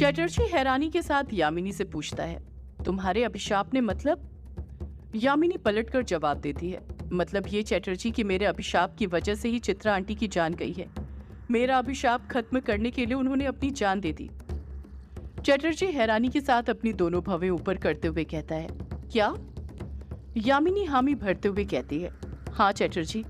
चटर्जी हैरानी के साथ यामिनी से पूछता है, तुम्हारे अभिशाप ने मतलब? यामिनी पलटकर जवाब देती है, मतलब ये चटर्जी कि मेरे अभिशाप की वजह से ही चित्रा आंटी की जान गई है। मेरा अभिशाप खत्म करने के लिए उन्होंने अपनी जान दे दी। चटर्जी हैरानी के साथ अपनी दोनों भवें ऊपर करते हुए कहता है, क्या? यामिनी हामी भरते हुए कहती है, हाँ चटर्जी।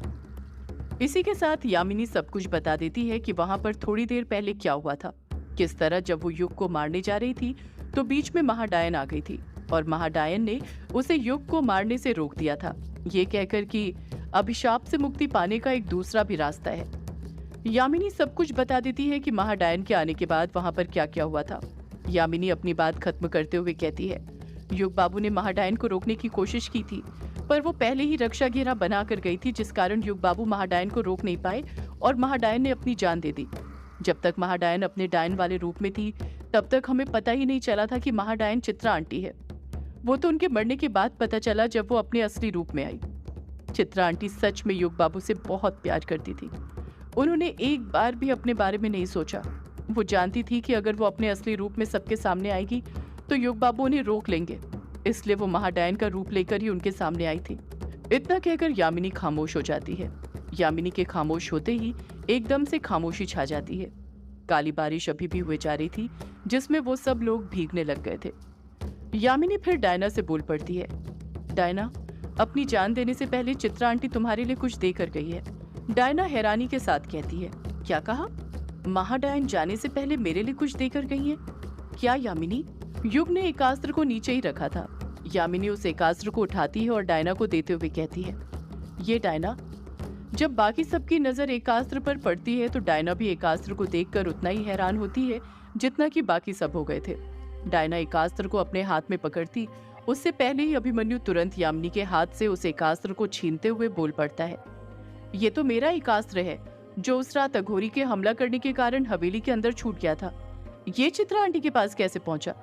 इसी के साथ यामिनी सब कुछ बता देती है कि वहां पर थोड़ी देर पहले क्या हुआ था। किस तरह जब वो युग को मारने जा रही थी तो बीच में महाडायन आ गई थी और महाडायन ने उसे युग को मारने से रोक दिया था, ये कहकर कि अभिशाप से मुक्ति पाने का एक दूसरा भी रास्ता है। यामिनी सब कुछ बता देती है कि महाडायन के आने के बाद वहां पर क्या क्या हुआ था। यामिनी अपनी बात खत्म करते हुए कहती है, युग बाबू ने महाडायन को रोकने की कोशिश की थी, पर वो पहले ही रक्षा घेरा बना कर गई थी, जिस कारण युग बाबू महाडायन को रोक नहीं पाए और महाडायन ने अपनी जान दे दी। जब तक महाडायन अपने डायन वाले रूप में थी तब तक हमें पता ही नहीं चला था कि महाडायन चित्रा आंटी है। वो तो उनके मरने के बाद पता चला जब वो अपने असली रूप में आई। चित्रा आंटी सच में युग बाबू से बहुत प्यार करती थी। उन्होंने एक बार भी अपने बारे में नहीं सोचा। वो जानती थी कि अगर वो अपने असली रूप में सबके सामने आएगी तो युग बाबू उन्हें रोक लेंगे, इसलिए वो महाडायन का रूप लेकर ही उनके सामने आई थी। इतना कहकर यामिनी खामोश हो जाती है। यामिनी के खामोश होते ही एकदम से खामोशी छा जाती है। काली बारिश अभी भी हुए जा रही थी, जिसमें वो सब लोग भीगने लग गए थे। यामिनी फिर डायना से बोल पड़ती है, डायना, अपनी जान देने से पहले चित्रा आंटी तुम्हारे लिए कुछ दे कर गई है। डायना हैरानी के साथ कहती है, क्या कहा? महाडायन जाने से पहले मेरे लिए कुछ देकर गई है? क्या यामिनी? युग ने एकास्त्र को नीचे ही रखा था। यामिनी उस एकास्त्र को उठाती है और डायना को देते हुए कहती है, ये डायना। जब बाकी सबकी नजर एकास्त्र पर पड़ती है तो डायना भी एकास्त्र को देखकर उतना ही हैरान होती है जितना कि बाकी सब हो गए थे। डायना एकास्त्र को अपने हाथ में पकड़ती उससे पहले ही अभिमन्यु तुरंत यामिनी के हाथ से उस एकास्त्र को छीनते हुए बोल पड़ता है, ये तो मेरा एकास्त्र है जो उस रात अघोरी के हमला करने के कारण हवेली के अंदर छूट गया था। ये चित्रा आंटी के पास कैसे पहुंचा?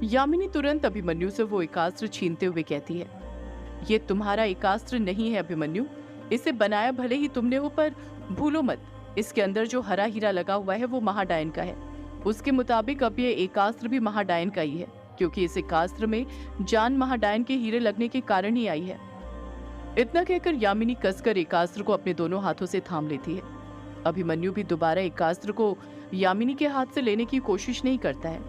यामिनी तुरंत अभिमन्यु से वो एकास्त्र छीनते हुए कहती है, ये तुम्हारा एकास्त्र नहीं है अभिमन्यु, इसे बनाया भले ही तुमने हो, पर भूलो मत, इसके अंदर जो हरा हीरा लगा हुआ है वो महाडायन का है। उसके मुताबिक अब ये एकास्त्र भी महाडायन का ही है, क्योंकि इस एकास्त्र में जान महाडायन के हीरे लगने के कारण ही आई है। इतना कहकर यामिनी कसकर एकास्त्र को अपने दोनों हाथों से थाम लेती है। अभिमन्यु भी दोबारा एकास्त्र को यामिनी के हाथ से लेने की कोशिश नहीं करता है,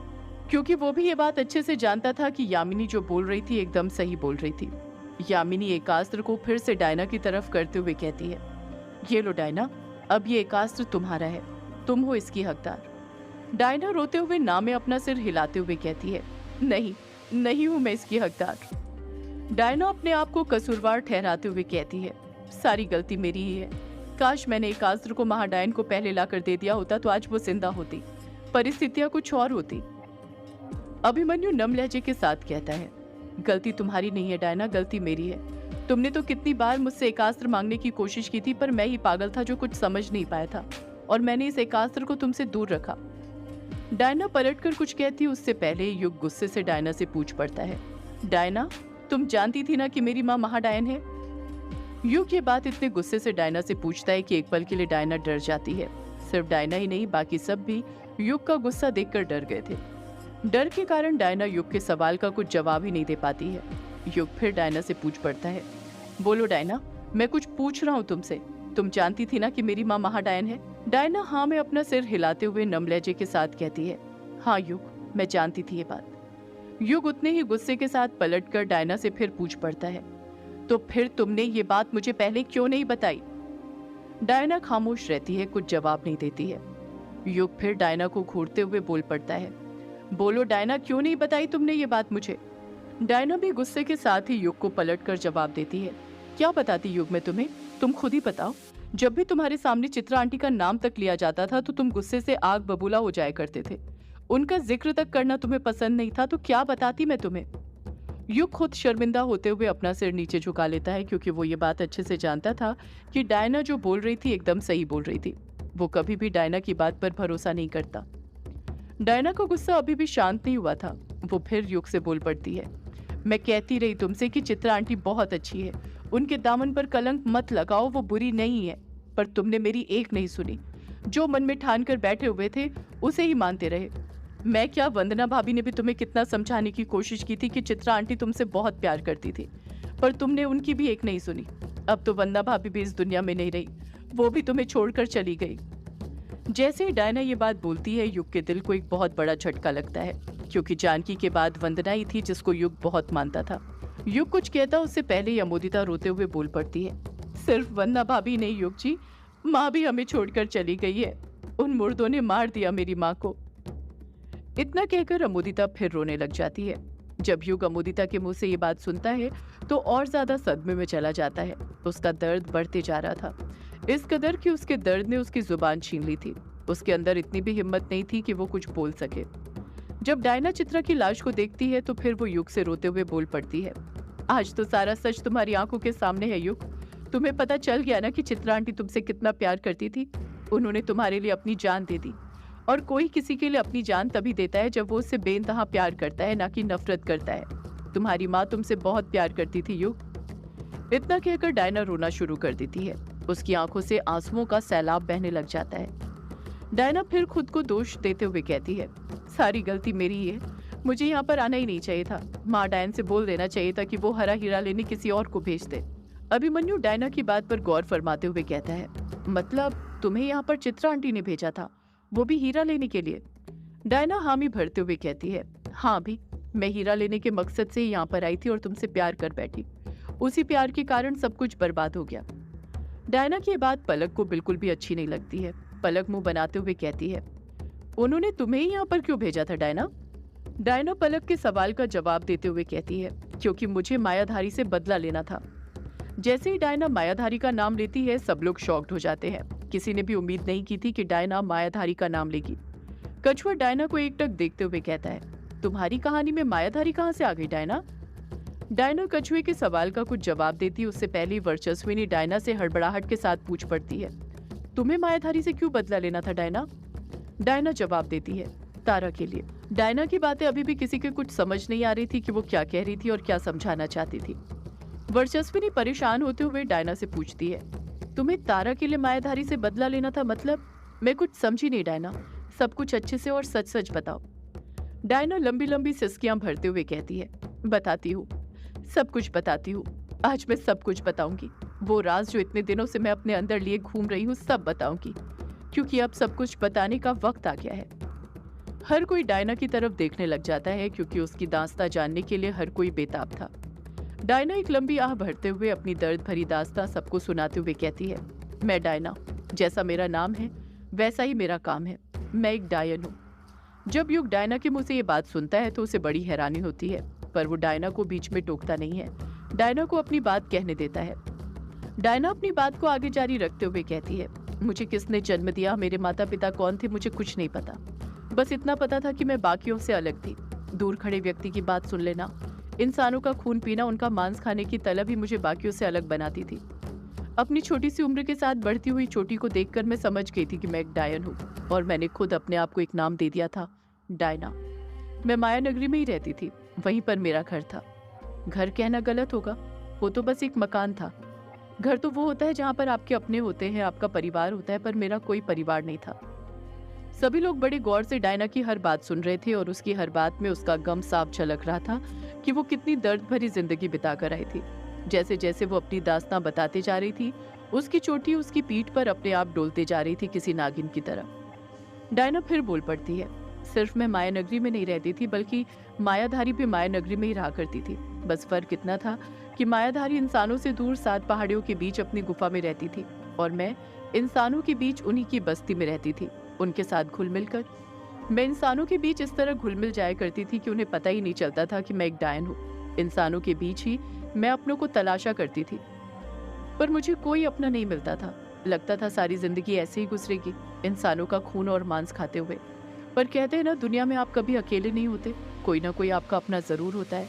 क्योंकि वो भी ये बात अच्छे से जानता था कि यामिनी जो बोल रही थी एकदम सही बोल रही थी। यामिनी एकास्त्र को फिर से डायना की तरफ करते हुए कहती है, ये लो डायना, अब ये एकास्त्र तुम्हारा है, तुम हो इसकी हकदार। डायना रोते हुए ना में अपना सिर हिलाते हुए कहती है, नहीं, नहीं हूं मैं इसकी हकदार। डायना अपने आप को कसूरवार ठहराते हुए कहती है, सारी गलती मेरी ही है। काश मैंने एकास्त्र को महाडायन को पहले लाकर दे दिया होता तो आज वो जिंदा होती, परिस्थितियां कुछ और होती। अभिमन्यु नम लहजे के साथ कहता है, गलती तुम्हारी नहीं है डायना, गलती मेरी है। तुमने तो कितनी बार मुझसे एकास्त्र मांगने की कोशिश की थी, पर मैं ही पागल था जो कुछ समझ नहीं पाया था, और मैंने इस एकास्त्र को तुमसे दूर रखा। डायना पलटकर कुछ कहती उससे पहले युग गुस्से से डायना से पूछ पड़ता है, डायना, तुम जानती थी ना कि मेरी माँ महाडायन है? युग ये बात इतने गुस्से से डायना से पूछता है कि एक पल के लिए डायना डर जाती है। सिर्फ डायना ही नहीं, बाकी सब भी युग का गुस्सा देखकर डर गए थे। डर के कारण डायना युग के सवाल का कुछ जवाब ही नहीं दे पाती है। युग फिर डायना से पूछ पड़ता है, बोलो डायना, मैं कुछ पूछ रहा हूँ तुमसे, तुम जानती थी ना कि मेरी माँ महाडायन है? डायना हाँ में अपना सिर हिलाते हुए नम लहजे के साथ कहती है, हाँ युग, मैं जानती थी ये बात। युग उतने ही गुस्से के साथ पलटकर डायना से फिर पूछ पड़ता है, तो फिर तुमने ये बात मुझे पहले क्यों नहीं बताई? डायना खामोश रहती है, कुछ जवाब नहीं देती है। युग फिर डायना को घूरते हुए बोल पड़ता है, बोलो डायना, क्यों नहीं बताई तुमने ये बात मुझे? डायना भी गुस्से के साथ ही युग को पलटकर जवाब देती है, क्या बताती युग मैं तुम्हें, तुम खुद ही बताओ। जब भी तुम्हारे सामने चित्रा आंटी का नाम तक लिया जाता था तो तुम गुस्से से आग बबूला हो जाया करते थे। उनका जिक्र तक करना तुम्हें पसंद नहीं था, तो क्या बताती मैं तुम्हें? युग खुद शर्मिंदा होते हुए अपना सिर नीचे झुका लेता है, क्योंकि वो ये बात अच्छे से जानता था कि डायना जो बोल रही थी एकदम सही बोल रही थी। वो कभी भी डायना की बात पर भरोसा नहीं करता। डायना का गुस्सा अभी भी शांत नहीं हुआ था। वो फिर युग से बोल पड़ती है, मैं कहती रही तुमसे कि चित्रा आंटी बहुत अच्छी है, उनके दामन पर कलंक मत लगाओ, वो बुरी नहीं है, पर तुमने मेरी एक नहीं सुनी। जो मन में ठान कर बैठे हुए थे उसे ही मानते रहे। मैं क्या, वंदना भाभी ने भी तुम्हें कितना समझाने की कोशिश की थी कि चित्रा आंटी तुमसे बहुत प्यार करती थी, पर तुमने उनकी भी एक नहीं सुनी। अब तो वंदना भाभी भी इस दुनिया में नहीं रही, वो भी तुम्हें छोड़कर चली गई। जैसे ही डायना ये बात बोलती है, युग के दिल को एक बहुत बड़ा झटका लगता है, क्योंकि जानकी के बाद वंदना ही थी जिसको युग बहुत मानता था। युग कुछ कहता उससे पहले ही अमोदिता रोते हुए बोल पड़ती है, सिर्फ वंदना भाभी नहीं युग जी, माँ भी हमें छोड़कर चली गई है। उन मुर्दों ने मार दिया मेरी माँ को। इतना कहकर अमोदिता फिर रोने लग जाती है। जब युग अमोदिता के मुंह से ये बात सुनता है तो और ज्यादा सदमे में चला जाता है। उसका दर्द बढ़ते जा रहा था, इस कदर कि उसके दर्द ने उसकी जुबान छीन ली थी। उसके अंदर इतनी भी हिम्मत नहीं थी कि वो कुछ बोल सके। जब डायना चित्रा की लाश को देखती है तो फिर वो युग से रोते हुए बोल पड़ती है, आज तो सारा सच तुम्हारी आंखों के सामने है युग। तुम्हें पता चल गया ना कि चित्रा आंटी तुमसे कितना प्यार करती थी। उन्होंने तुम्हारे लिए अपनी जान दे दी, और कोई किसी के लिए अपनी जान तभी देता है जब वो उससे बेइंतहा प्यार करता है, ना कि नफरत करता है। तुम्हारी माँ तुमसे बहुत प्यार करती थी युग। इतना कहकर डायना रोना शुरू कर देती है। उसकी आंखों से आंसुओं का सैलाब बहने लग जाता है। डायना फिर खुद को दोष देते हुए कहती है, सारी गलती मेरी ही है, मुझे यहाँ पर आना ही नहीं चाहिए था। माँ डायन से बोल देना चाहिए था कि वो हरा हीरा लेने किसी और को भेज दे। अभिमन्यु डायना की बात पर गौर फरमाते हुए कहता है, मतलब तुम्हें यहाँ पर चित्रा आंटी ने भेजा था, वो भी हीरा लेने के लिए? डायना हामी भरते हुए कहती है, हाँ भी, मैं हीरा लेने के मकसद से ही यहाँ पर आई थी और तुमसे प्यार कर बैठी। उसी प्यार के कारण सब कुछ बर्बाद हो गया। डायना की बात पलक को बिल्कुल भी अच्छी नहीं लगती है। पलक मुंह बनाते हुए कहती है, उन्होंने तुम्हें ही यहाँ पर क्यों भेजा था डायना? डायना पलक के सवाल का जवाब देते हुए कहती है, क्योंकि मुझे मायाधारी से बदला लेना था। जैसे ही डायना मायाधारी का नाम लेती है, सब लोग शॉक्ड हो जाते हैं। किसी ने भी उम्मीद नहीं की थी कि डायना मायाधारी का नाम लेगी। कछुआ डायना को एकटक देखते हुए कहता है, तुम्हारी कहानी में मायाधारी कहाँ से आ गई डायना? डायना कछुए के सवाल का कुछ जवाब देती उससे पहले वर्चस्विनी डायना से हड़बड़ाहट के साथ पूछ पड़ती है, तुम्हें मायाधारी से क्यों बदला लेना था डायना? डायना जवाब देती है, तारा के लिए। डायना की बातें अभी भी किसी के कुछ समझ नहीं आ रही थी कि वो क्या कह रही थी और क्या समझाना चाहती थी। वर्चस्विनी परेशान होते हुए डायना से पूछती है, तुम्हें तारा के लिए मायाधारी से बदला लेना था मतलब? मैं कुछ समझी नहीं डायना, सब कुछ अच्छे से और सच सच बताओ। डायना लंबी लंबी सिसकियां भरते हुए कहती है, बताती हूँ, सब कुछ बताती हूँ। आज मैं सब कुछ बताऊंगी। वो राज जो इतने दिनों से मैं अपने अंदर लिए घूम रही हूँ, सब बताऊंगी, क्योंकि अब सब कुछ बताने का वक्त आ गया है। हर कोई डायना की तरफ देखने लग जाता है, क्योंकि उसकी दास्तां जानने के लिए हर कोई बेताब था। डायना एक लंबी आह भरते हुए अपनी दर्द भरी दास्तां सबको सुनाते हुए कहती है, मैं डायना, जैसा मेरा नाम है वैसा ही मेरा काम है, मैं एक डायन हूँ। जब युग डायना के मुंह से ये बात सुनता है तो उसे बड़ी हैरानी होती है, पर वो डायना को बीच में टोकता नहीं है, डायना को अपनी बात कहने देता है। डायना अपनी बात को आगे जारी रखते हुए कहती है, मुझे किसने जन्म दिया, मेरे माता पिता कौन थे, मुझे कुछ नहीं पता। बस इतना पता था कि मैं बाकियों से अलग थी। दूर खड़े व्यक्ति की बात सुन लेना, इंसानों का खून पीना, उनका मांस खाने की तलब ही मुझे बाकियों से अलग बनाती थी। अपनी छोटी सी उम्र के साथ बढ़ती हुई चोटी को देखकर मैं समझ गई थी कि मैं एक डायन हूँ, और मैंने खुद अपने आप को एक नाम दे दिया था, डायना। मैं माया नगरी में ही रहती थी, वहीं पर मेरा घर था। घर कहना गलत होगा, वो तो बस एक मकान था। घर तो वो होता है जहाँ पर आपके अपने होते हैं, आपका परिवार होता है, पर मेरा कोई परिवार नहीं था। सभी लोग बड़े गौर से डायना की हर बात सुन रहे थे, और उसकी हर बात में उसका गम साफ झलक रहा था कि वो कितनी दर्द भरी जिंदगी बिता कर आई थी। जैसे जैसे वो अपनी दास्तां बताते जा रही थी, उसकी चोटी उसकी पीठ पर अपने आप डोलते जा रही थी, किसी नागिन की तरह। डायना फिर बोल पड़ती है, सिर्फ मैं माया नगरी में नहीं रहती थी, बल्कि मायाधारी भी माया नगरी में ही रहा करती थी। बस फर्क इतना था कि मायाधारी इंसानों से दूर 7 पहाड़ियों के बीच अपनी गुफा में रहती थी, और मैं इंसानों के बीच उन्हीं की बस्ती में रहती थी, उनके साथ घुल मिल कर। मैं इंसानों के बीच इस तरह घुल मिल जाया करती थी कि उन्हें पता ही नहीं चलता था कि मैं एक डायन हूँ। इंसानों के बीच ही मैं अपनों को तलाशा करती थी, पर मुझे कोई अपना नहीं मिलता था। लगता था सारी जिंदगी ऐसे ही गुजरेगी, इंसानों का खून और मांस खाते हुए। पर कहते हैं ना, दुनिया में आप कभी अकेले नहीं होते, कोई ना कोई आपका अपना जरूर होता है,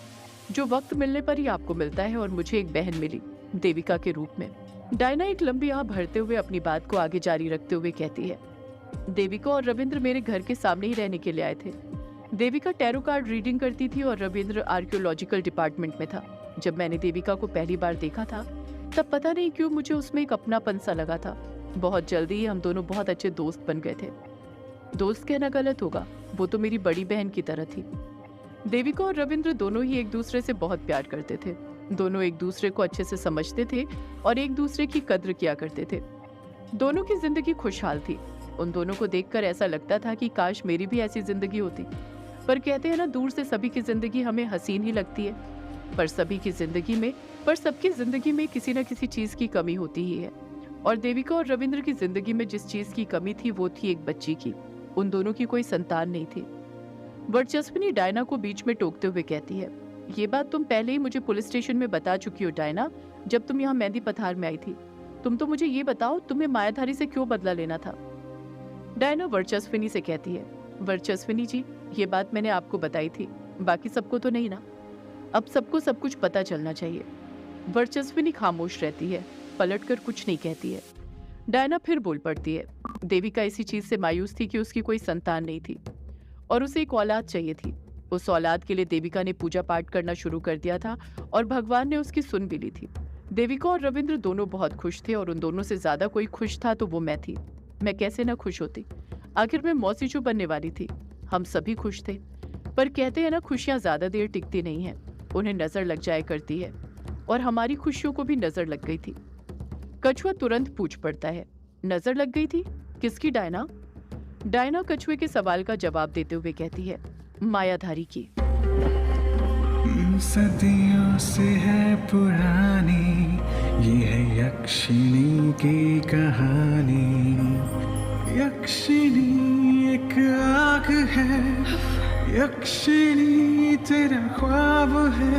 जो वक्त मिलने पर ही आपको मिलता है। और मुझे एक बहन मिली, देविका के रूप में। डायना एक लंबी आह भरते हुए अपनी बात को आगे जारी रखते हुए कहती है, देविका और रविंद्र मेरे घर के सामने ही रहने के लिए आए थे। देविका टैरो कार्ड रीडिंग करती थी और रविंद्र आर्कियोलॉजिकल डिपार्टमेंट में था। जब मैंने देविका को पहली बार देखा था, तब पता नहीं क्यों मुझे उसमें एक अपनापन सा लगा था। बहुत जल्दी ही हम दोनों बहुत अच्छे दोस्त बन गए थे। दोस्त कहना गलत होगा, वो तो मेरी बड़ी बहन की तरह थी। देविका और रविंद्र दोनों ही एक दूसरे से बहुत प्यार करते थे। दोनों एक दूसरे को अच्छे से समझते थे और एक दूसरे की कद्र किया करते थे। दोनों की जिंदगी खुशहाल थी। उन दोनों को देखकर ऐसा लगता था कि काश मेरी भी ऐसी जिंदगी होती। पर कहते हैं ना, दूर से सभी की जिंदगी हमें हसीन ही लगती है, पर सबकी जिंदगी में किसी न किसी चीज की कमी होती ही है। और देविका और रविंद्र की जिंदगी में जिस चीज की कमी थी वो थी एक बच्ची की। उन दोनों की कोई संतान नहीं थी। वर्चस्विनी डायना को बीच में टोकते हुए कहती है, ये बात तुम पहले ही मुझे पुलिस स्टेशन में बता चुकी हो डायना, जब तुम यहाँ मेहंदी पथार में आई थी। तुम तो मुझे ये बताओ, तुम्हें मायाधारी से क्यों बदला लेना था? डायना वर्चस्विनी से कहती है, वर्चस्विनी जी, ये बात मैंने आपको बताई थी, बाकी सबको तो नहीं ना। अब सबको सब कुछ पता चलना चाहिए। वर्चस्विनी खामोश रहती है, पलटकर कुछ नहीं कहती है। डायना फिर बोल पड़ती है, देविका इसी चीज से मायूस थी कि उसकी कोई संतान नहीं थी और उसे एक औलाद चाहिए थी। उस औलाद के लिए देविका ने पूजा पाठ करना शुरू कर दिया था और भगवान ने उसकी सुन भी ली थी। देविका और रविंद्र दोनों बहुत खुश थे और उन दोनों से ज्यादा कोई खुश था तो वो मैं थी। मैं कैसे ना खुश होती, आखिर मैं मौसी जो बनने वाली थी। हम सभी खुश थे, पर कहते हैं ना, खुशियां ज्यादा देर टिकती नहीं है, उन्हें नजर लग जाया करती है। और हमारी खुशियों को भी नजर लग गई थी। कछुआ तुरंत पूछ पड़ता है, नजर लग गई थी? किसकी डायना? डायना कछुए के सवाल का जवाब देते हुए कहती है, मायाधारी की। सदियों से है पुरानी ये है यक्षिणी की कहानी। यक्षिणी एक आग है, यक्षिणी तेरा ख्वाब है।